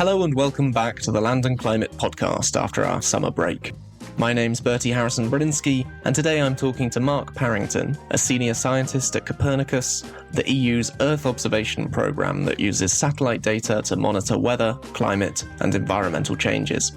Hello and welcome back to the Land and Climate podcast after our summer break. My name's Bertie Harrison-Brodinsky, and today I'm talking to Mark Parrington, a senior scientist at Copernicus, the EU's Earth observation programme that uses satellite data to monitor weather, climate, and environmental changes.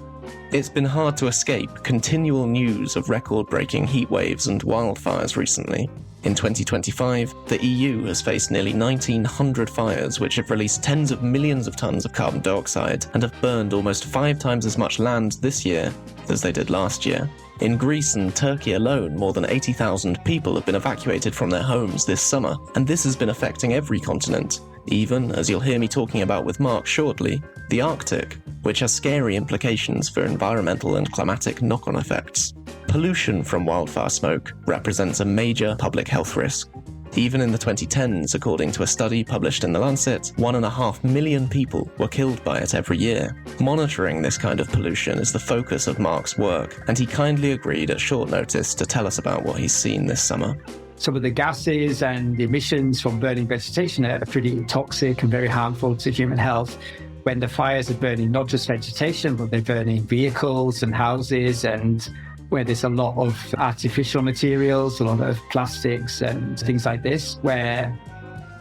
It's been hard to escape continual news of record-breaking heat waves and wildfires recently. In 2025, the EU has faced nearly 1,900 fires which have released tens of millions of tons of carbon dioxide and have burned almost 5 times as much land this year as they did last year. In Greece and Turkey alone, more than 80,000 people have been evacuated from their homes this summer, and this has been affecting every continent, even, as you'll hear me talking about with Mark shortly, the Arctic, which has scary implications for environmental and climatic knock-on effects. Pollution from wildfire smoke represents a major public health risk. Even in the 2010s, according to a study published in The Lancet, 1.5 million people were killed by it every year. Monitoring this kind of pollution is the focus of Mark's work, and he kindly agreed at short notice to tell us about what he's seen this summer. Some of the gases and the emissions from burning vegetation are pretty toxic and very harmful to human health. When the fires are burning not just vegetation, but they're burning vehicles and houses, and where there's a lot of artificial materials, a lot of plastics and things like this, where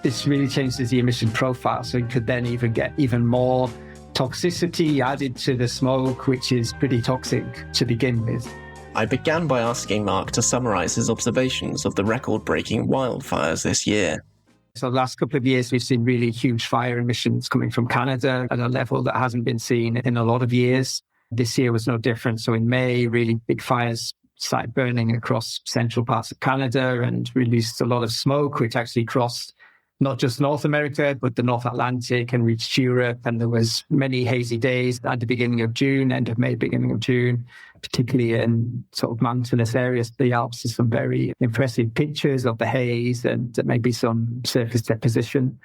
this really changes the emission profile. So you could then even get even more toxicity added to the smoke, which is pretty toxic to begin with. I began by asking Mark to summarise his observations of the record-breaking wildfires this year. So the last couple of years, we've seen really huge fire emissions coming from Canada at a level that hasn't been seen in a lot of years. This year was no different. So in May, really big fires started burning across central parts of Canada and released a lot of smoke, which actually crossed not just North America, but the North Atlantic and reached Europe. And there was many hazy days at the beginning of June, end of May, beginning of June, particularly in sort of mountainous areas. The Alps, there's some very impressive pictures of the haze and maybe some surface deposition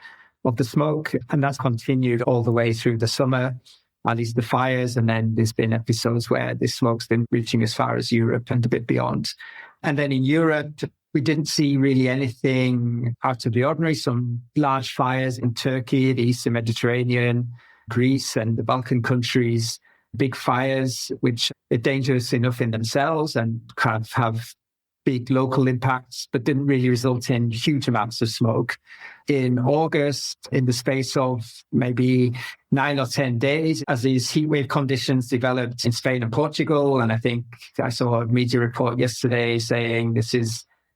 of the smoke. And that's continued all the way through the summer, at least the fires. And then there's been episodes where this smoke's been reaching as far as Europe and a bit beyond. And then in Europe, we didn't see really anything out of the ordinary. Some large fires in Turkey, the Eastern Mediterranean, Greece and the Balkan countries, big fires, which are dangerous enough in themselves and kind of have big local impacts, but didn't really result in huge amounts of smoke. In August, in the space of maybe 9 or 10 days, as these heatwave conditions developed in Spain and Portugal, and I think I saw a media report yesterday saying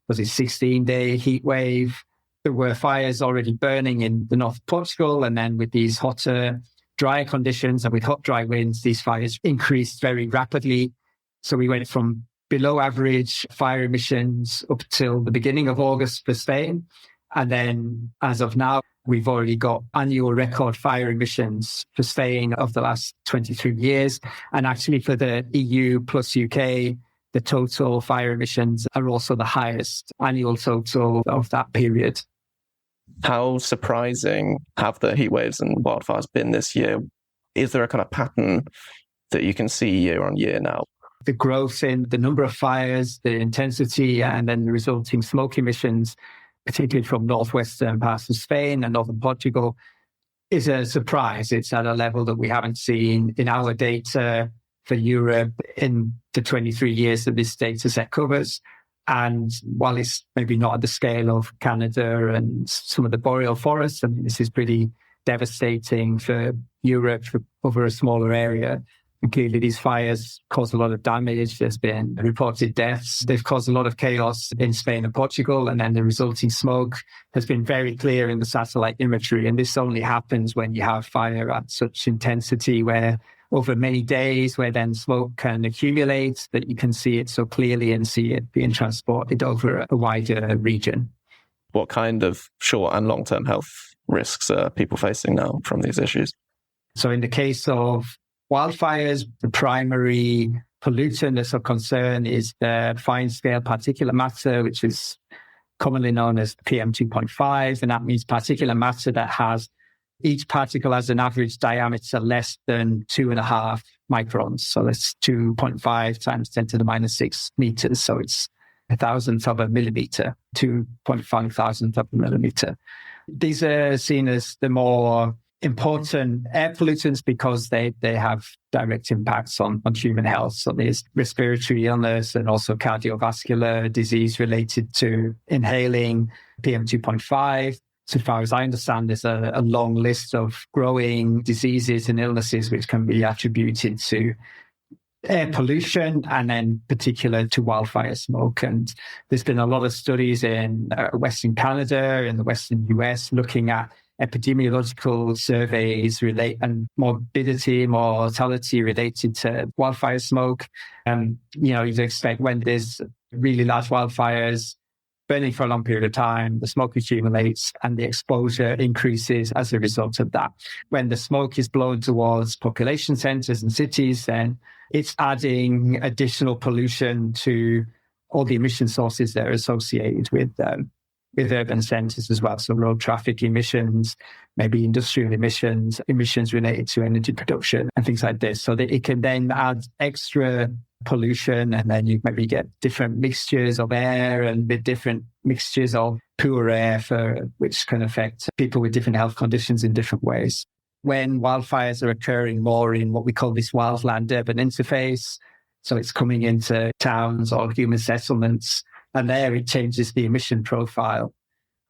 was a 16-day heat wave. There were fires already burning in the north of Portugal, and then with these hotter, drier conditions and with hot, dry winds, these fires increased very rapidly. So we went from below average fire emissions up till the beginning of August for Spain. And then as of now, we've already got annual record fire emissions for Spain of the last 23 years. And actually for the EU plus UK, the total fire emissions are also the highest annual total of that period. How surprising have the heat waves and wildfires been this year? Is there a kind of pattern that you can see year on year now? The growth in the number of fires, the intensity, and then the resulting smoke emissions, particularly from northwestern parts of Spain and northern Portugal, is a surprise. It's at a level that we haven't seen in our data for Europe in the 23 years that this data set covers. And while it's maybe not at the scale of Canada and some of the boreal forests, I mean, this is pretty devastating for Europe over a smaller area. And clearly, these fires cause a lot of damage. There's been reported deaths. They've caused a lot of chaos in Spain and Portugal. And then the resulting smoke has been very clear in the satellite imagery. And this only happens when you have fire at such intensity where over many days, where then smoke can accumulate, that you can see it so clearly and see it being transported over a wider region. What kind of short and long-term health risks are people facing now from these issues? So in the case of wildfires, the primary pollutant that's of concern is the fine-scale particulate matter, which is commonly known as PM2.5, and that means particulate matter that has, each particle has an average diameter less than 2.5 microns. So that's 2.5 times 10 to the minus 6 meters. So it's a thousandth of a millimeter, 2.5 thousandth of a millimeter. These are seen as the more important air pollutants because they have direct impacts on human health. So there's respiratory illness and also cardiovascular disease related to inhaling PM2.5. So far as I understand, there's a long list of growing diseases and illnesses which can be attributed to air pollution and then particular to wildfire smoke. And there's been a lot of studies in Western Canada, in the Western US, looking at epidemiological surveys and morbidity, mortality related to wildfire smoke. You'd expect when there's really large wildfires burning for a long period of time, the smoke accumulates and the exposure increases as a result of that. When the smoke is blown towards population centers and cities, then it's adding additional pollution to all the emission sources that are associated with urban centres as well. So road traffic emissions, maybe industrial emissions, emissions related to energy production and things like this. So that it can then add extra pollution, and then you maybe get different mixtures of air and with different mixtures of poor air which can affect people with different health conditions in different ways. When wildfires are occurring more in what we call this wildland-urban interface, so it's coming into towns or human settlements, and there it changes the emission profile.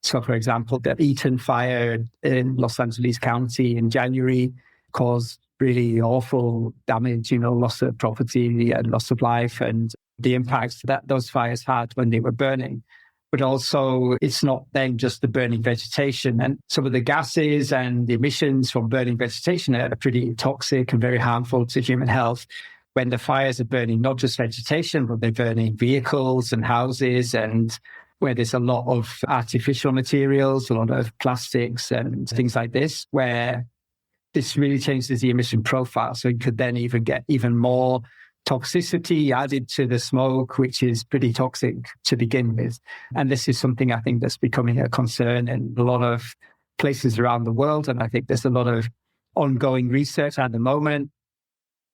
So, for example, the Eaton fire in Los Angeles County in January caused really awful damage, loss of property and loss of life and the impacts that those fires had when they were burning. But also, it's not then just the burning vegetation. And some of the gases and the emissions from burning vegetation are pretty toxic and very harmful to human health. When the fires are burning not just vegetation, but they're burning vehicles and houses, and where there's a lot of artificial materials, a lot of plastics and things like this, where this really changes the emission profile. So you could then even get even more toxicity added to the smoke, which is pretty toxic to begin with. And this is something I think that's becoming a concern in a lot of places around the world. And I think there's a lot of ongoing research at the moment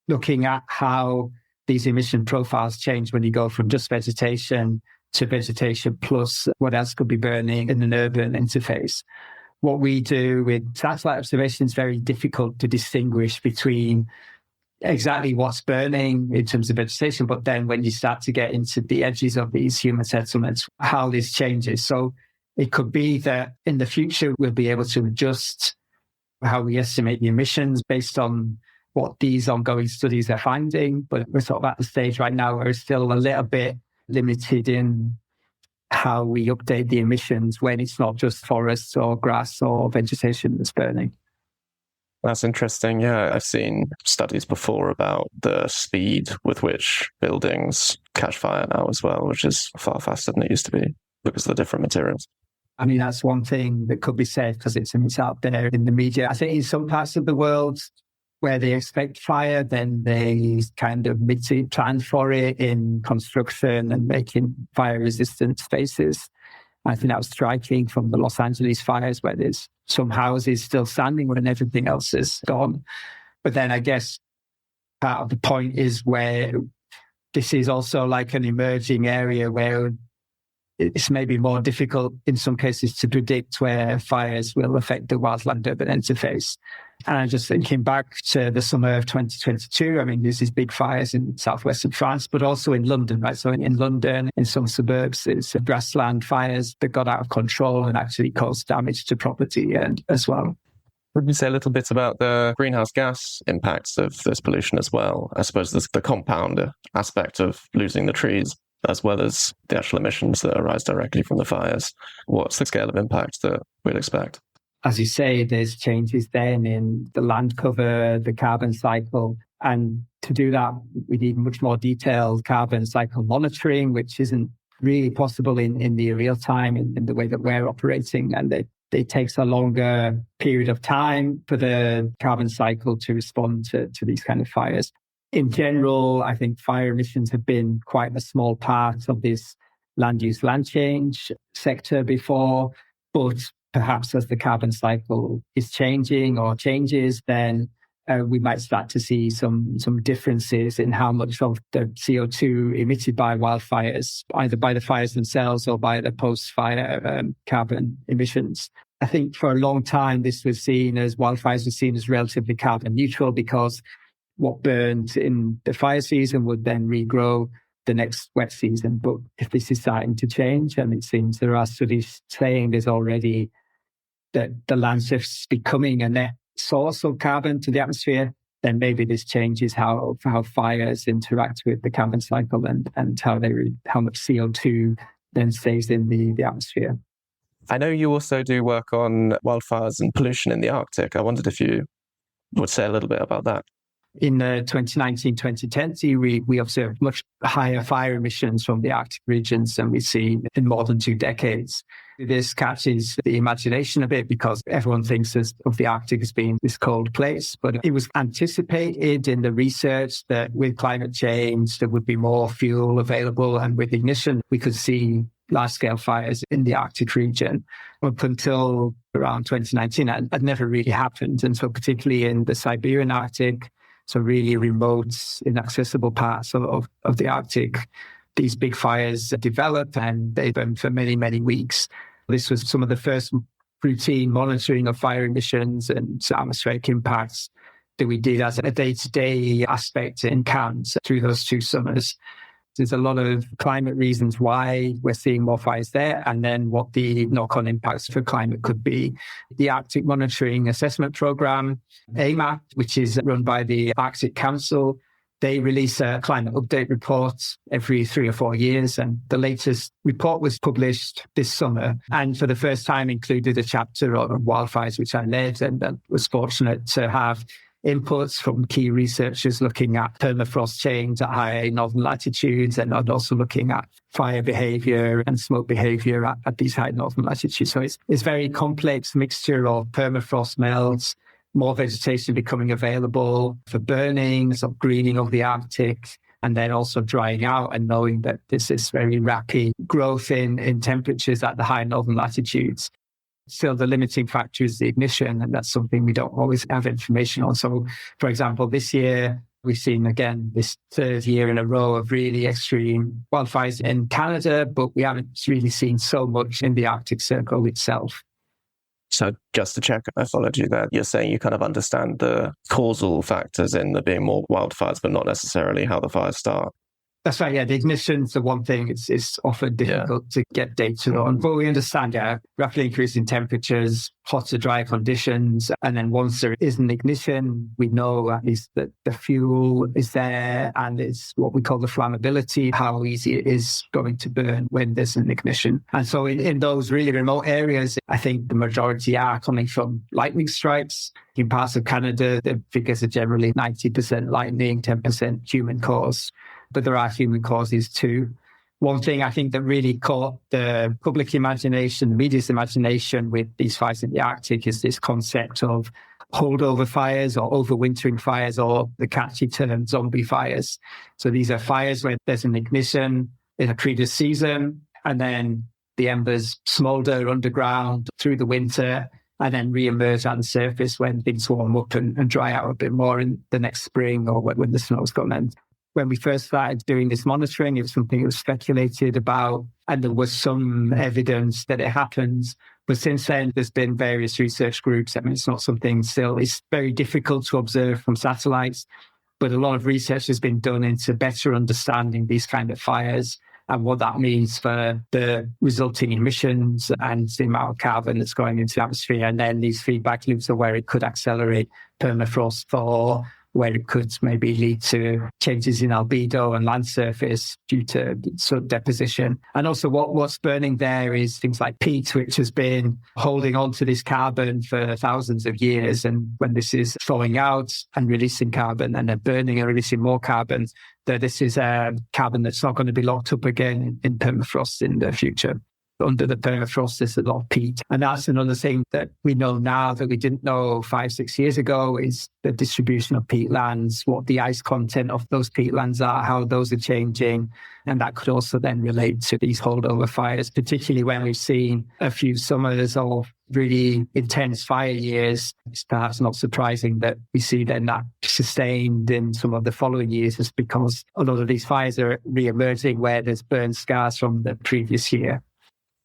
looking at how these emission profiles change when you go from just vegetation to vegetation plus what else could be burning in an urban interface. What we do with satellite observation is very difficult to distinguish between exactly what's burning in terms of vegetation, but then when you start to get into the edges of these human settlements, how this changes. So it could be that in the future, we'll be able to adjust how we estimate the emissions based on what these ongoing studies are finding. But we're sort of at the stage right now where it's still a little bit limited in how we update the emissions when it's not just forests or grass or vegetation that's burning. That's interesting. Yeah, I've seen studies before about the speed with which buildings catch fire now as well, which is far faster than it used to be because of the different materials. I mean, that's one thing that could be said because it's out there in the media. I think in some parts of the world where they expect fire, then they kind of plan for it in construction and making fire-resistant spaces. I think that was striking from the Los Angeles fires where there's some houses still standing when everything else is gone. But then I guess part of the point is where this is also like an emerging area where it's maybe more difficult in some cases to predict where fires will affect the wildland-urban interface. And I'm just thinking back to the summer of 2022. I mean, there's these big fires in southwestern France, but also in London, right? So in London, in some suburbs, there's grassland fires that got out of control and actually caused damage to property as well. Would you say a little bit about the greenhouse gas impacts of this pollution as well? I suppose there's the compound aspect of losing the trees, as well as the actual emissions that arise directly from the fires. What's the scale of impact that we'd expect? As you say, there's changes then in the land cover, the carbon cycle. And to do that, we need much more detailed carbon cycle monitoring, which isn't really possible in the real time in the way that we're operating. And it takes a longer period of time for the carbon cycle to respond to these kind of fires. In general, I think fire emissions have been quite a small part of this land use, land change sector before, but perhaps as the carbon cycle is changing or changes, then we might start to see some differences in how much of the CO2 emitted by wildfires, either by the fires themselves or by the post-fire carbon emissions. I think for a long time, wildfires were seen as relatively carbon neutral because what burned in the fire season would then regrow the next wet season. But if this is starting to change, and it seems there are studies saying there's already that the land surface is becoming a net source of carbon to the atmosphere, then maybe this changes how fires interact with the carbon cycle and how much CO2 then stays in the atmosphere. I know you also do work on wildfires and pollution in the Arctic. I wondered if you would say a little bit about that. In 2019-2020, we observed much higher fire emissions from the Arctic regions than we've seen in more than 2 decades. This catches the imagination a bit because everyone thinks of the Arctic as being this cold place, but it was anticipated in the research that with climate change, there would be more fuel available, and with ignition, we could see large-scale fires in the Arctic region. Up until around 2019, that never really happened. And so particularly in the Siberian Arctic, so really remote, inaccessible parts of the Arctic, these big fires develop and they burn for many, many weeks. This was some of the first routine monitoring of fire emissions and atmospheric impacts that we did as a day-to-day aspect in Cairns through those 2 summers. There's a lot of climate reasons why we're seeing more fires there, and then what the knock-on impacts for climate could be. The Arctic Monitoring Assessment Programme, AMAP, which is run by the Arctic Council, they release a climate update report every 3 or 4 years, and the latest report was published this summer, and for the first time included a chapter on wildfires, which I led, and was fortunate to have inputs from key researchers looking at permafrost change at high northern latitudes and also looking at fire behaviour and smoke behaviour at these high northern latitudes. So it's very complex mixture of permafrost melts, more vegetation becoming available for burning, some greening of the Arctic, and then also drying out and knowing that this is very rapid growth in temperatures at the high northern latitudes. Still, the limiting factor is the ignition, and that's something we don't always have information on. So, for example, this year, we've seen, again, this 3rd year in a row of really extreme wildfires in Canada, but we haven't really seen so much in the Arctic Circle itself. So just to check, I followed you there. You're saying you kind of understand the causal factors in there being more wildfires, but not necessarily how the fires start. That's right, yeah. The ignition's the one thing it's often difficult to get data on. But we understand, rapidly increasing temperatures, hotter, dry conditions. And then once there is an ignition, we know at least that the fuel is there and it's what we call the flammability, how easy it is going to burn when there's an ignition. And so in those really remote areas, I think the majority are coming from lightning strikes. In parts of Canada, the figures are generally 90% lightning, 10% human cause. But there are human causes too. One thing I think that really caught the public imagination, the media's imagination with these fires in the Arctic is this concept of holdover fires or overwintering fires, or the catchy term zombie fires. So these are fires where there's an ignition in a previous season, and then the embers smolder underground through the winter and then re-emerge on the surface when things warm up and dry out a bit more in the next spring or when the snow's gone. And when we first started doing this monitoring, it was something that was speculated about, and there was some evidence that it happens. But since then, there's been various research groups. I mean, it's not something still, it's very difficult to observe from satellites, but a lot of research has been done into better understanding these kind of fires and what that means for the resulting emissions and the amount of carbon that's going into the atmosphere. And then these feedback loops are where it could accelerate permafrost thaw, where it could maybe lead to changes in albedo and land surface due to sort of deposition. And also what's burning there is things like peat, which has been holding on to this carbon for thousands of years. And when this is thawing out and releasing carbon and then burning and releasing more carbon, that this is carbon that's not going to be locked up again in permafrost in the future. Under the permafrost, there's a lot of peat. And that's another thing that we know now that we didn't know 5-6 years ago is the distribution of peatlands, what the ice content of those peatlands are, how those are changing. And that could also then relate to these holdover fires, particularly when we've seen a few summers of really intense fire years. It's perhaps not surprising that we see then that sustained in some of the following years is because a lot of these fires are re-emerging where there's burn scars from the previous year.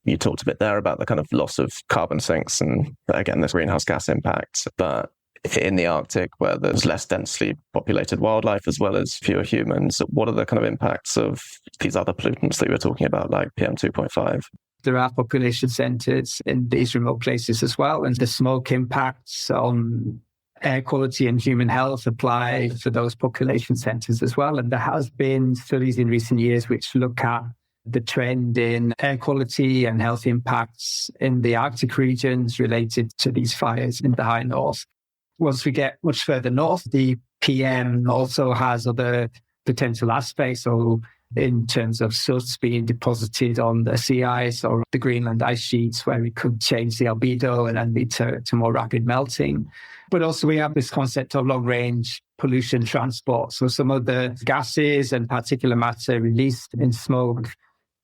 You talked a bit there about the kind of loss of carbon sinks and, again, this greenhouse gas impact. But in the Arctic, where there's less densely populated wildlife as well as fewer humans, what are the kind of impacts of these other pollutants that you were talking about, like PM2.5? There are population centres in these remote places as well, and the smoke impacts on air quality and human health apply for those population centres as well. And there has been studies in recent years which look at the trend in air quality and health impacts in the Arctic regions related to these fires in the high north. Once we get much further north, the PM also has other potential aspects. So in terms of soot being deposited on the sea ice or the Greenland ice sheets, where it could change the albedo and then lead to more rapid melting. But also we have this concept of long-range pollution transport. So some of the gases and particulate matter released in smoke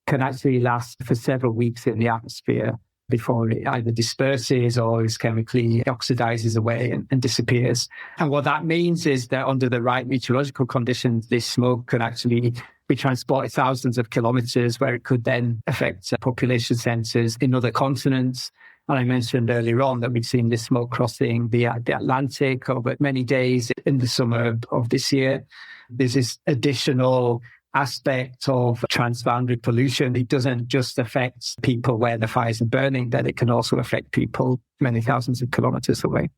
can actually last for several weeks in the atmosphere before it either disperses or is chemically oxidizes away and disappears. And what that means is that under the right meteorological conditions, this smoke can actually be transported thousands of kilometers, where it could then affect population centers in other continents. And I mentioned earlier on that we've seen this smoke crossing the Atlantic over many days in the summer of this year. There's this additional aspect of transboundary pollution. It doesn't just affect people where the fires are burning, that it can also affect people many thousands of kilometers away.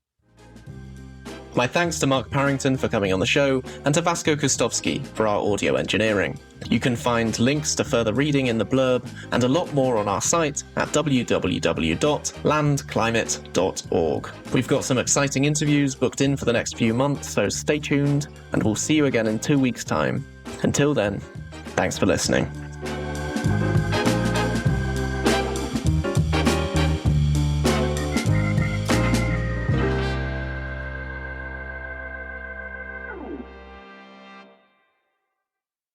My thanks to Mark Parrington for coming on the show, and to Vasco Kostovsky for our audio engineering. You can find links to further reading in the blurb and a lot more on our site at www.landclimate.org. We've got some exciting interviews booked in for the next few months, so stay tuned, and we'll see you again in 2 weeks' time. Until then, thanks for listening.